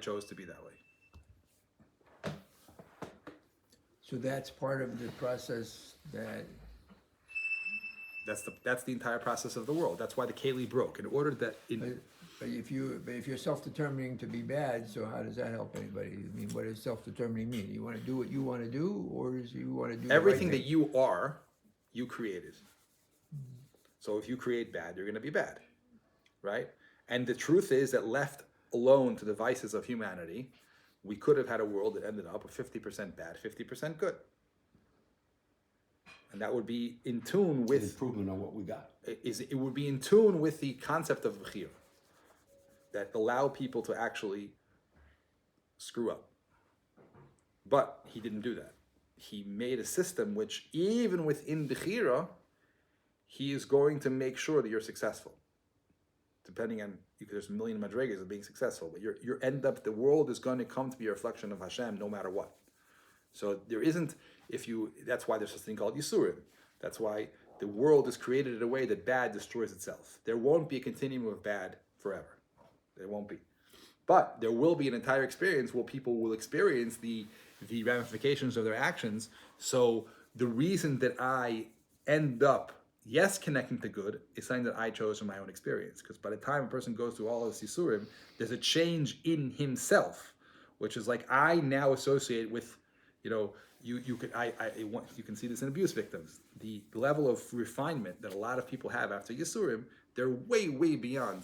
chose to be that way. So that's part of the process that, That's the entire process of the world. That's why the Keli broke. In order that but if you're self-determining to be bad, so how does that help anybody? I mean, what does self-determining mean? You want to do what you want to do, or is you want to do the right everything that thing? you are, you created. So if you create bad, you're going to be bad, right? And the truth is that left alone to the vices of humanity, we could have had a world that ended up with 50% bad, 50% good. And that would be in tune It's with improvement on what we got. it would be in tune with the concept of bechira that allow people to actually screw up. But he didn't do that. He made a system which, even within bechira, he is going to make sure that you're successful. Depending on, there's a million madrigas of being successful, but you're end up, the world is going to come to be a reflection of Hashem no matter what. So there isn't, that's why there's this thing called Yisurim. That's why the world is created in a way that bad destroys itself. There won't be a continuum of bad forever. There won't be. But there will be an entire experience where people will experience the ramifications of their actions. So the reason that I end up, yes, connecting to good is something that I chose from my own experience. Because by the time a person goes through all of this Yisurim, there's a change in himself, which is like I now associate with, you can see this in abuse victims. The level of refinement that a lot of people have after Yisurim, they're way, way beyond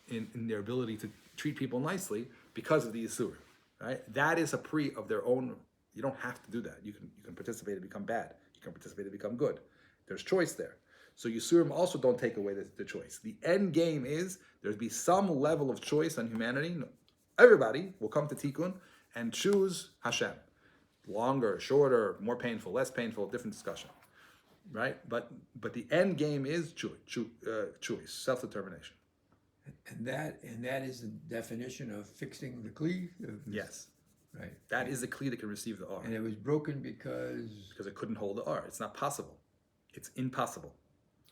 in their ability to treat people nicely because of the Yisurim. Right? That is a pre of their own. You don't have to do that. You can participate to become bad. You can participate to become good. There's choice there. So Yisurim also don't take away the choice. The end game is there'll be some level of choice on humanity. Everybody will come to Tikkun and choose Hashem. Longer, shorter, more painful, less painful, different discussion, right? But the end game is choice, self-determination. And that is the definition of fixing the kli. Yes, Right. that is the kli that can receive the R And it was broken because it couldn't hold the R. It's not possible. It's impossible.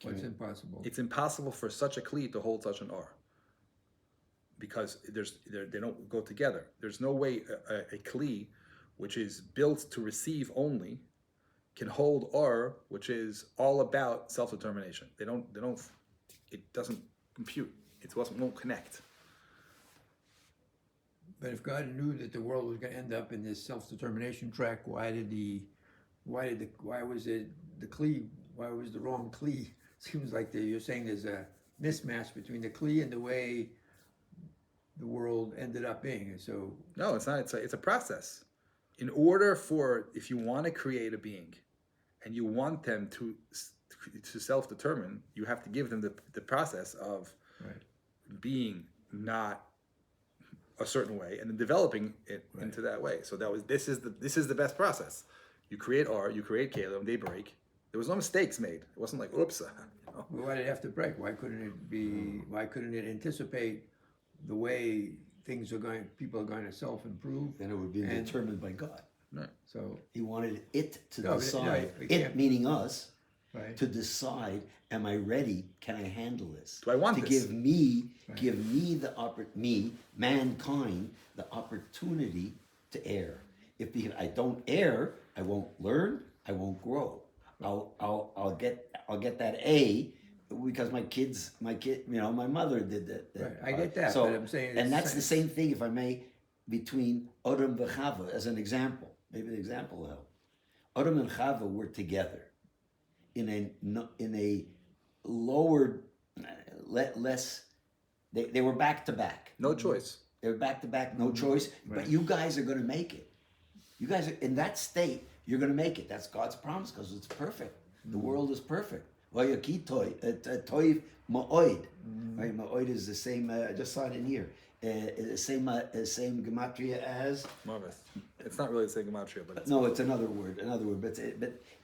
what's impossible. It's impossible for such a kli to hold such an R because they don't go together. There's no way a kli which is built to receive only, can hold R, which is all about self-determination. It doesn't compute. It won't connect. But if God knew that the world was going to end up in this self-determination track, why was it the kli? Why was the wrong kli? Seems like you're saying there's a mismatch between the kli and the way the world ended up being. And so No, it's not. It's a process. In order if you want to create a being, and you want them to self-determine, you have to give them the process of being not a certain way and then developing it into that way. So this is the best process. You create R, you create Caleb, they break. There was no mistakes made. It wasn't like oops. well, why did it have to break? Why couldn't it anticipate the way people are going to self-improve? Then it would be determined by God. Right. So He wanted it to No, but- decide, no, we it can't- meaning us, Right. to decide, am I ready? Can I handle this? Do I want to this? give me mankind, the opportunity to err. If I don't err, I won't learn, I won't grow. I'll get that A because my mother did that. Right, I get that, So, but I'm saying it's and that's the the same thing, if I may, between Adam and Chava as an example. Maybe the example will help. Adam and Chava were together in a lower, less. They were back to back. No choice. They were back to back, no choice. But you guys are going to make it. You guys are in that state. You're going to make it. That's God's promise because it's perfect. The world is perfect. Vayakitoi, toiv ma'oid. Right, ma'oid is the same. I just saw it in here. Same gematria as. Marvelous. It's not really the same gematria, but it's No, it's another word. But in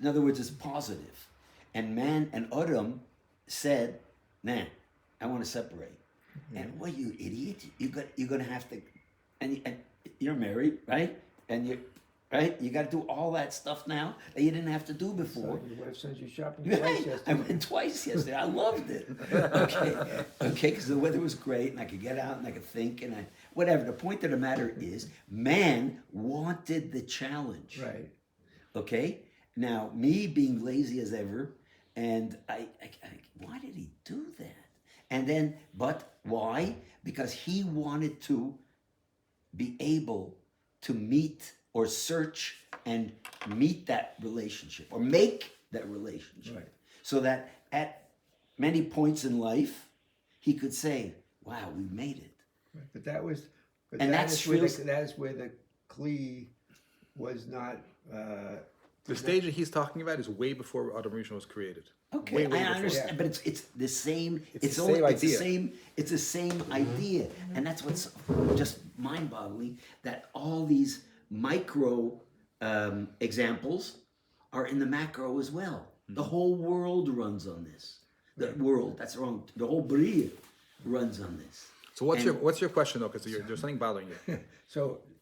other words, it's positive. And man and Adam said, "Nah, I want to separate." And what, you idiot? You're gonna have to, and you're married, right? And right? You got to do all that stuff now that you didn't have to do So before. your wife sends you shopping Right. twice I yesterday. went twice yesterday. I loved it. Okay, because the weather was great, and I could get out and I could think, and whatever. The point of the matter is, man wanted the challenge. Right. Okay. Now, me being lazy as ever, and I why did he do that? And then, but why? Because he wanted to be able to meet or search and meet that relationship or make that relationship. Right. So that at many points in life, he could say, wow, we made it. Right. But that was, but And that that's is where real- that is where the Kli was not. The stage that he's talking about is way before Adam Rishon was created. Okay, Way, way I before. understand, Yeah. but it's the same. It's the only same it's the idea. same. It's the same idea, and that's what's just mind-boggling. That all these micro examples are in the macro as well. The whole world runs on this. The world, that's wrong. The whole Bria runs on this. So what's your question though? Because there's something bothering you.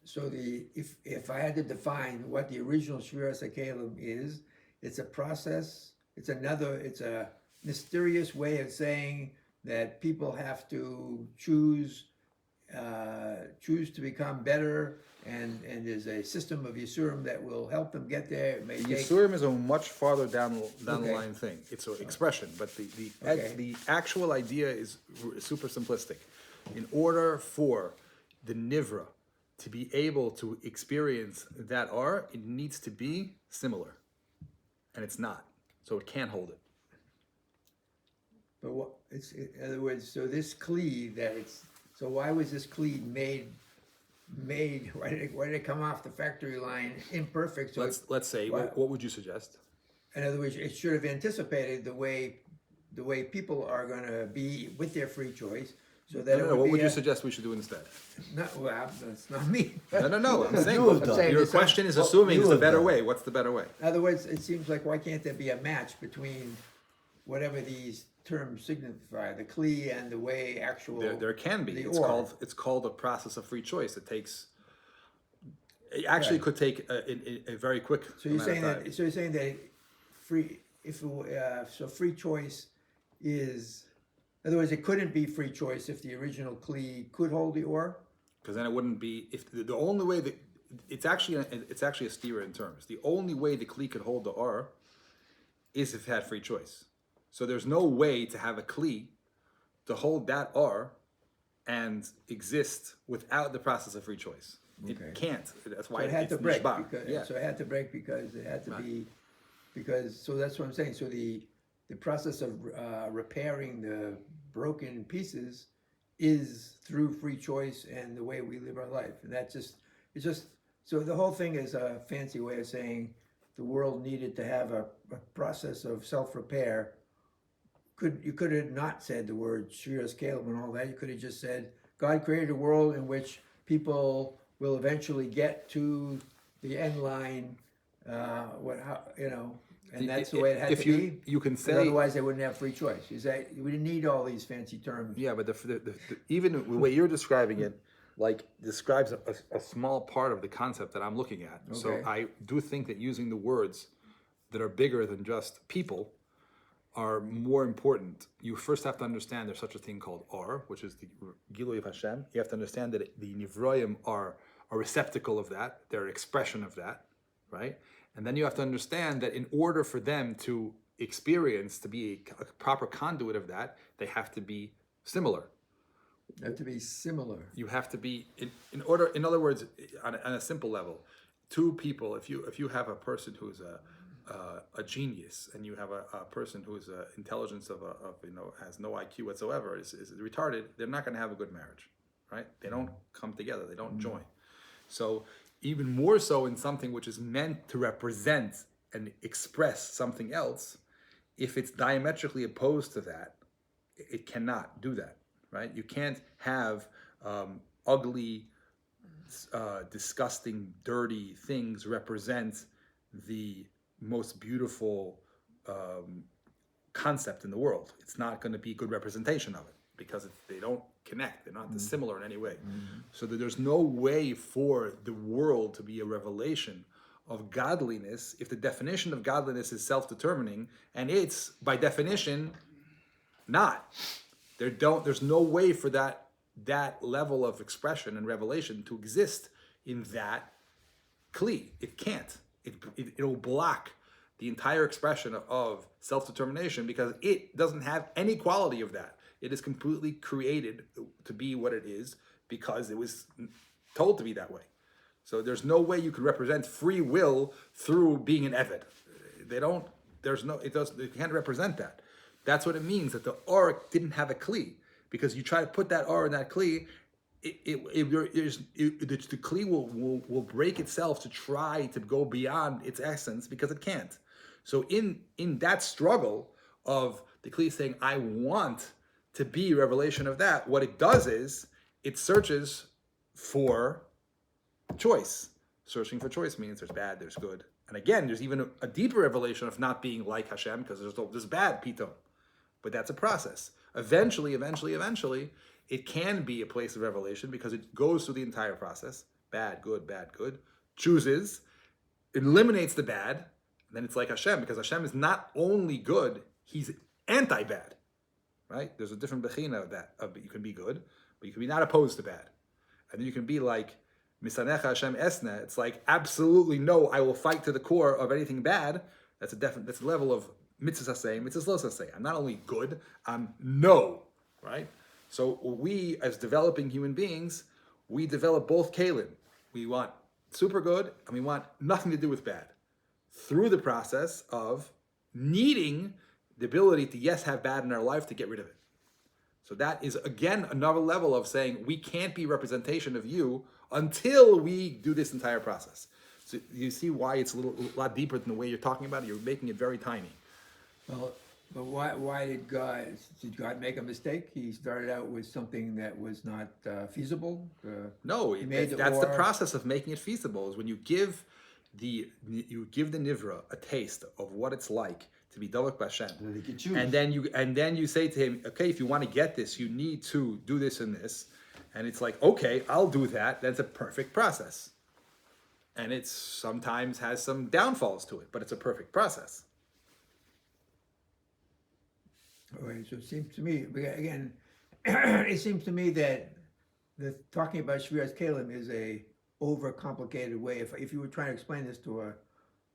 So the if I had to define what the original Shviras HaKelim is, it's a process. It's a mysterious way of saying that people have to choose to become better, and there's a system of Yisurim that will help them get there. It may The take, Yisurim is a much farther down the Okay. line thing. It's an expression, but Okay. the actual idea is super simplistic. In order for the Nivra to be able to experience that R, it needs to be similar. And it's not. So it can't hold it. but what it's in other words. So this Kli so why was this Kli made? Why did it come off the factory line imperfect? So Let's say, Why- what would you suggest? in other words, it should have anticipated the way people are going to be with their free choice, so that it No, would what be would you a- suggest we should do instead? well, that's not me. No. I'm saying, You have done. your It's not- question is well, assuming you it's the have better done. way. What's the better way? In other words, it seems like why can't there be a match between whatever these terms signify, the Kli and the way actual. There can be. the It's or. called a process of free choice. It takes. It actually Right. could take a very quick. So you're amount of saying time. that. So you're saying that free choice is. In other words, it couldn't be free choice if the original Kli could hold the or. Because then it wouldn't be if the only way that it's actually a steer in terms. The only way the Kli could hold the R is if it had free choice. So there's no way to have a Kli to hold that R and exist without the process of free choice. Okay. It can't. That's So why it had it's to break nishbar. because Yeah. so it had to break because it had to be because so that's what I'm saying. So the process of repairing the broken pieces is through free choice and the way we live our life, and it's just so the whole thing is a fancy way of saying the world needed to have a process of self-repair. You could have not said the word Shviras Kalem and all that. You could have just said God created a world in which people will eventually get to the end line. And that's the way it had If to you be. you can 'Cause say otherwise, they wouldn't have free choice. Is that we didn't need all these fancy terms. yeah, but even the way you're describing it, like describes a small part of the concept that I'm looking at. So Okay. I do think that using the words that are bigger than just people are more important. You first have to understand there's such a thing called R, which is the Gilui of Hashem. You have to understand that the Nivroim are a receptacle of that. They're an expression of that, right? And then you have to understand that in order for them to experience, to be a proper conduit of that, they have to be similar. They have to be similar. You have to be in order. In other words, on a simple level, two people. If you have a person who's a genius and you have a person who's intelligence of has no IQ whatsoever, is retarded, they're not going to have a good marriage, right? They don't come together. They don't join. So even more so in something which is meant to represent and express something else, if it's diametrically opposed to that, it cannot do that, right? You can't have ugly, disgusting, dirty things represent the most beautiful concept in the world. It's not going to be a good representation of it because they don't connect. They're not similar in any way. So that there's no way for the world to be a revelation of godliness if the definition of godliness is self-determining, and it's by definition not. There's no way for that level of expression and revelation to exist in that kli. It can't. It'll block the entire expression of self-determination because it doesn't have any quality of that. It is completely created to be what it is because it was told to be that way. So there's no way you could represent free will through being an eved. It can't represent that. That's what it means that the or didn't have a kli, because you try to put that or in that kli, the kli will break itself to try to go beyond its essence because it can't. So in that struggle of the kli saying, I want to be revelation of that, what it does is it searches for choice. Searching for choice means there's bad, there's good. And again, there's even a deeper revelation of not being like Hashem, because there's bad pito. But that's a process. Eventually, it can be a place of revelation because it goes through the entire process. Bad, good, chooses, eliminates the bad, and then it's like Hashem, because Hashem is not only good, he's anti-bad. Right? There's a different bechina of that. You can be good, but you can be not opposed to bad. And then you can be like, Misanecha Hashem Esna. It's like, absolutely no, I will fight to the core of anything bad. That's a level of mitzvah say, mitzvah lo say. I'm not only good, I'm no, right? So we, as developing human beings, we develop both kalim. We want super good, and we want nothing to do with bad. Through the process of needing the ability to, yes, have bad in our life to get rid of it. So that is, again, another level of saying we can't be representation of you until we do this entire process. So you see why it's a lot deeper than the way you're talking about it. You're making it very tiny. Well, but why did God make a mistake? He started out with something that was not feasible. No, that's the process of making it feasible. Is when you give the nivra a taste of what it's like to be Dovek B'Hashem, and then you say to him, okay, if you want to get this, you need to do this and this, and it's like, okay, I'll do that. That's a perfect process, and it sometimes has some downfalls to it, but it's a perfect process. Okay, so it seems to me, again, it seems to me that talking about Shviras Kalim is a overcomplicated way. If you were trying to explain this to a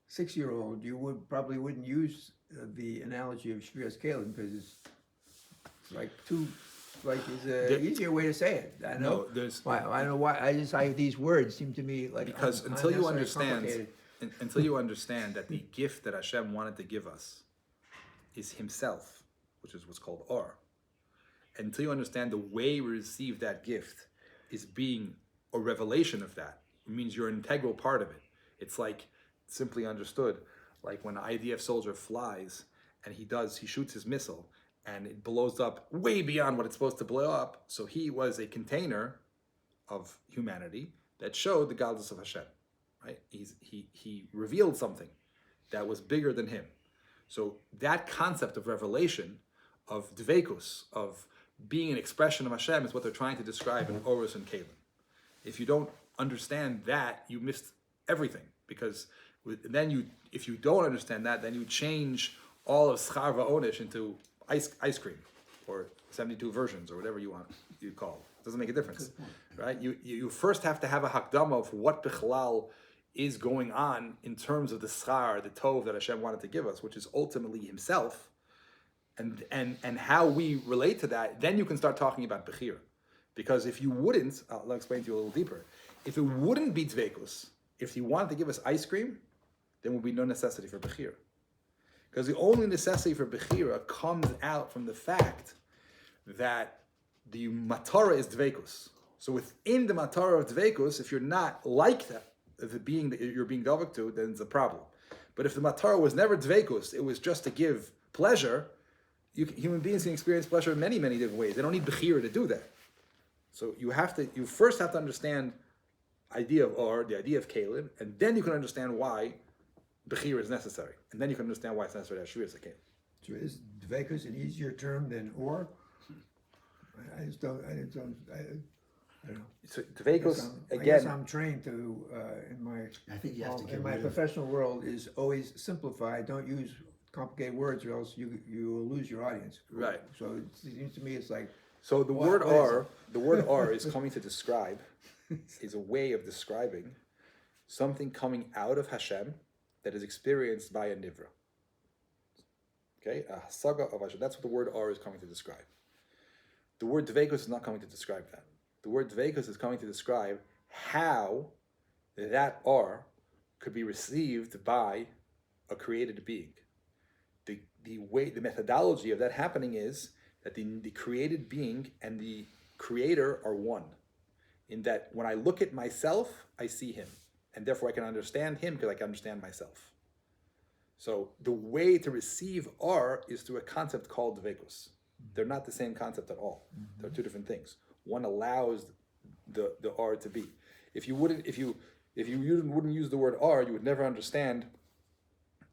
6-year-old, you probably wouldn't use the analogy of Shviras Kalim because it's like it's an easier way to say it. I know. I don't know why. These words seem to me like because until you understand that the gift that Hashem wanted to give us is Himself, which is what's called Or. Until you understand the way we receive that gift is being a revelation of that. It means you're an integral part of it. It's like, simply understood, like when an IDF soldier flies and he shoots his missile and it blows up way beyond what it's supposed to blow up. So he was a container of humanity that showed the godless of Hashem, right? He revealed something that was bigger than him. So that concept of revelation, of dveikus, of being an expression of Hashem, is what they're trying to describe in Orus and Kalim. If you don't understand that, you missed everything, because then if you don't understand that, then you change all of Schar Va'onish into ice cream, or 72 versions, or whatever you call it. It doesn't make a difference, right? You first have to have a hakdama of what bichlal is going on in terms of the schar, the tov that Hashem wanted to give us, which is ultimately Himself, and how we relate to that. Then you can start talking about bechir, because if you wouldn't, I'll explain to you a little deeper. If it wouldn't be dveikus, if He wanted to give us ice cream, there will be no necessity for bechir, because the only necessity for bechira comes out from the fact that the matara is dveikus. So within the matara of dveikus, if you're not like that, the being that you're being dovek to, then it's a problem. But if the matara was never dveikus, it was just to give pleasure, human beings can experience pleasure in many, many different ways. They don't need bechira to do that. So you first have to understand the idea of kalim, and then you can understand why bechira is necessary, and then you can understand why it's necessary to have shviras kalim. So is dveikus an easier term than or? So I Dveikos guess again. I'm trained to in my I think you have to get in my rid of. professional world is always simplify. Don't use complicated words, or else you will lose your audience. Right. So it seems to me it's like So the What- word what is R, the word R is coming to describe, is a way of describing something coming out of Hashem that is experienced by a nivra. Okay, a hasaga of Hashem. That's what the word R is coming to describe. The word dveikos is not coming to describe that. The word dveikos is coming to describe how that R could be received by a created being. The methodology of that happening is that the created being and the creator are one. In that when I look at myself, I see him. And therefore I can understand him because I can understand myself. So the way to receive R is through a concept called dveikos. They're not the same concept at all. They're two different things. One allows the R to be. If you wouldn't use the word R, you would never understand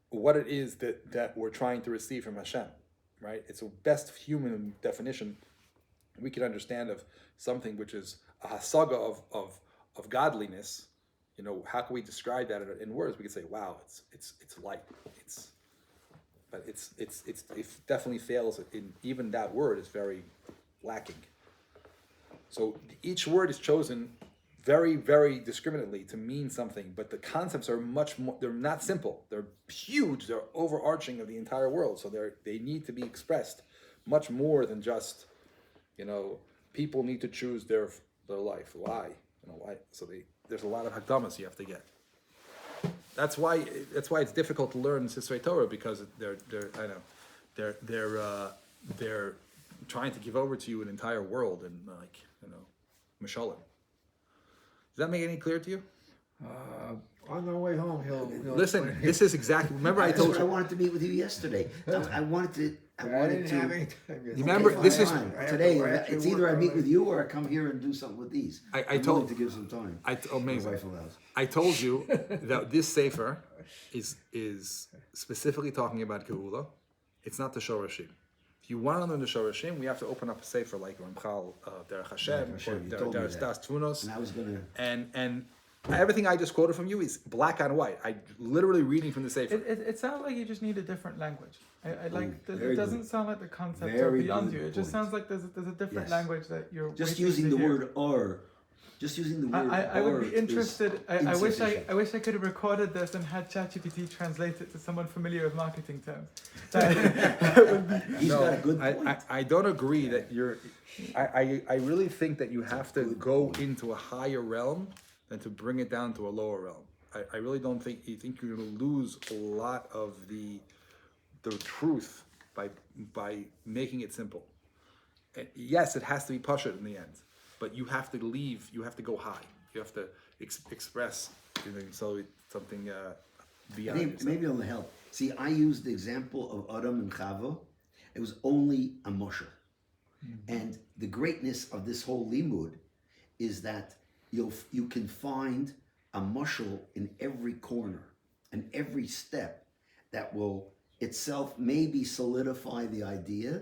what it is that we're trying to receive from Hashem, right? It's the best human definition we can understand of something which is a hasaga of godliness. You know, how can we describe that in words? We could say, wow, it's light. But it definitely fails in even that word is very lacking. So each word is chosen very, very discriminately to mean something, but the concepts are much more, they're not simple. They're huge, they're overarching of the entire world. So they need to be expressed much more than just, people need to choose their life. Why? Why? So there's a lot of hakdamas you have to get. That's why it's difficult to learn Sisrei Torah, because they're trying to give over to you an entire world and Mishalim. Does that make any clear to you? on the way home he'll Listen, explain. this is exactly. Remember, I That's told what I you. wanted to meet with you yesterday. I wanted to. I didn't have any time yet. Remember, Okay, this is- fine. I have Today. to actually It's either work I on meet it. with you or I come here and do something with these. I I'm told- willing to give some time. Amazing. My wife allows. I told you that this sefer is specifically talking about Geula. It's not the Shorashim. If you want to learn the Shorashim, we have to open up a sefer like Ramchal, Derech Hashem, Derech Hashem, you or told me Derech that. Das Tfunos. And I was gonna. And everything I just quoted from you is black on white. I literally reading from the sefer. It sounds like you just need a different language. I like very it doesn't good. sound like the concepts Very are beyond good you. It just point. sounds like there's a different Yes. language that you're Just waiting using to the hear. word "or," just using the word I would be "or" interested. is I wish insufficient. I wish I could have recorded this and had ChatGPT translate it to someone familiar with marketing terms. He's got a good point. I don't agree that you're. I really think that you have to go into a higher realm than to bring it down to a lower realm. I really don't think you're going to lose a lot of the truth by making it simple. And yes, it has to be pashut in the end, but you have to leave. You have to go high. You have to express something beyond yourself. Maybe it'll help. See, I used the example of Adam and Chava. It was only a moshe. And the greatness of this whole limud is that you can find a mushal in every corner and every step that will itself maybe solidify the idea,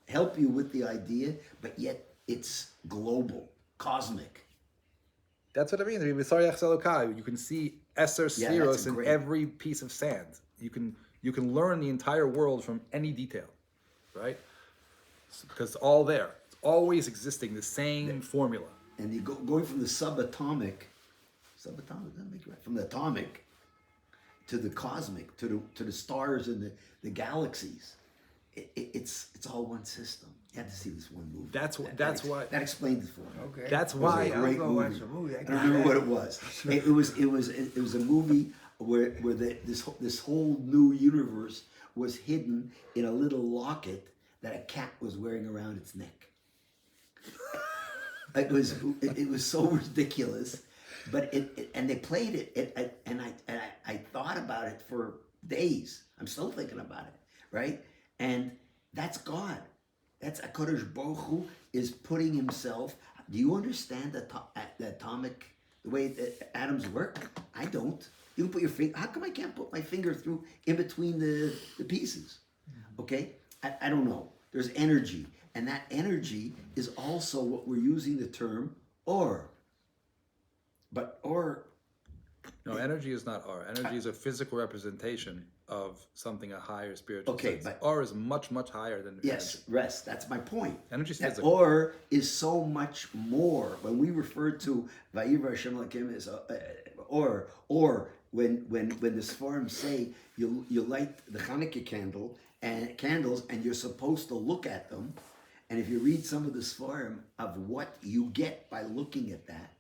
help you with the idea, but yet it's global, cosmic. That's what I mean. You can see Eser Yeah, Sfiros that's in great. every piece of sand. You can learn the entire world from any detail, right? Because it's all there. It's always existing, the same formula. And you going from the subatomic, doesn't make it right, from the atomic to the cosmic, to the stars and the galaxies. It's all one system. You had to see this one movie. That's why. That explained it for me. Okay. That's It was why a great I'll go watch movie. the movie. I don't remember what it was. It was a movie where this whole new universe was hidden in a little locket that a cat was wearing around its neck. It was so ridiculous, but and they played it, and I thought about it for days. I'm still thinking about it, right? And that's God. That's HaKadosh Baruch Hu is putting himself. Do you understand the atomic, the way that atoms work? I don't. You can put your finger. How come I can't put my finger through in between the pieces? Okay, I don't know. There's energy, and that energy is also what we're using the term or. But or, No, energy is not R. Energy is a physical representation of something a higher spiritual Okay, sense. but- R is much, much higher than yes, energy. rest. That's my point. Energy is That physical. or is so much more. When we refer to Vayivra Hashem Elokim is or when the Sforim say you light the Hanukkah candles and you're supposed to look at them, and if you read some of the Sforim of what you get by looking at that,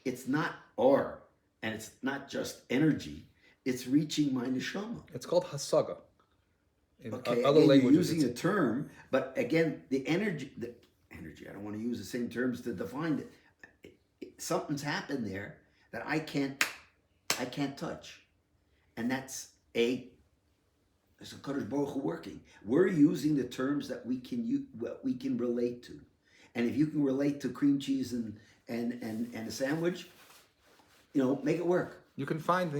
it's not or, and it's not just energy. It's reaching my neshama. It's called hasaga. In Okay, other again, you're languages, using a term, but again, the energy, I don't want to use the same terms to define it. Something's happened there that I can't touch. And that's it's a Kadosh Baruch Hu working. We're using the terms that we can relate to. And if you can relate to cream cheese and a sandwich, make it work. you can find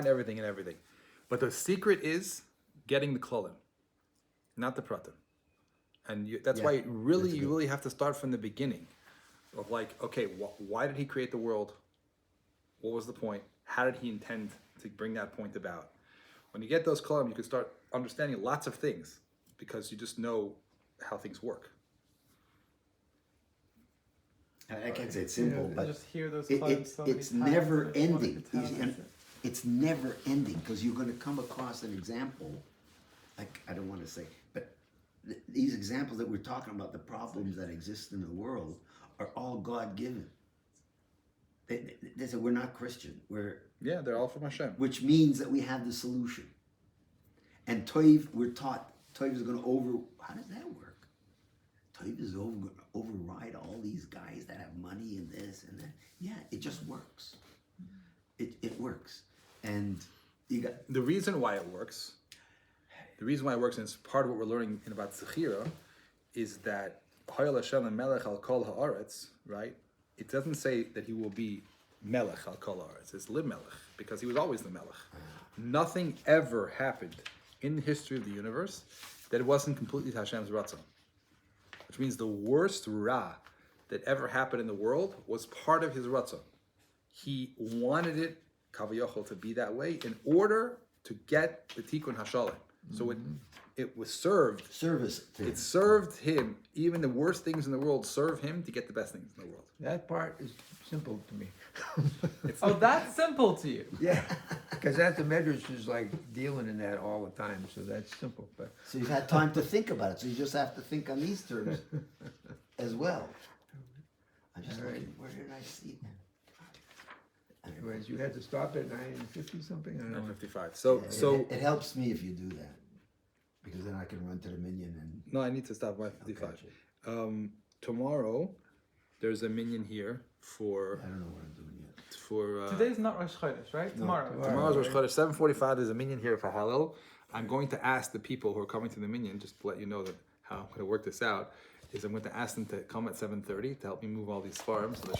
everything in everything. But the secret is getting the klolim, not the pratim. And that's why you really have to start from the beginning of like, okay, why did he create the world? What was the point? How did he intend to bring that point about? When you get those klolim, you can start understanding lots of things because you just know how things work. I can't say it's simple, I but just hear those quotes so many it's times, never I just wanted ending. to tell us it. It's never ending because you're going to come across an example, like I don't want to say, but these examples that we're talking about, the problems that exist in the world, are all God given. They say we're not Christian, Yeah, they're all from Hashem. which means that we have the solution. And Toiv, we're taught Toiv is going to how does that work? Toiv is going to override all these guys that have money and this and that. Yeah, it just works. It works. And you got The reason why it works, and it's part of what we're learning about Zechira, is that Hayal Hashem Melech al Kol Haaretz, right? It doesn't say that he will be Melech al Kol Haaretz. It's Lib Melech, because he was always the Melech. Nothing ever happened in the history of the universe that it wasn't completely Hashem's Ratzon. Which means the worst Ra that ever happened in the world was part of his Ratzon. He wanted it, Kavayachol, to be that way in order to get the Tikkun HaShalom. So it was served. service. It served him. Even the worst things in the world serve him to get the best things in the world. That part is simple to me. Oh, that's simple to you. Yeah, because that the Medrash is like dealing in that all the time, so that's simple. But So you've had time to think about it. So you just have to think on these terms as well. I'm just All right. looking, where did I see that? anyways, you had to stop at 9:50 something. I don't know. 9:55. So It helps me if you do that. Because then I can run to the minion and no, I need to stop by 55. Tomorrow, there's a minion here for I don't know what I'm doing yet. Today's not Rosh Chodesh, right? Tomorrow. Tomorrow's Rosh Chodesh, 7:45. There's a minion here for Hallel. I'm going to ask the people who are coming to the minion, just to let you know that how I'm going to work this out, is I'm going to ask them to come at 7:30 to help me move all these farms. So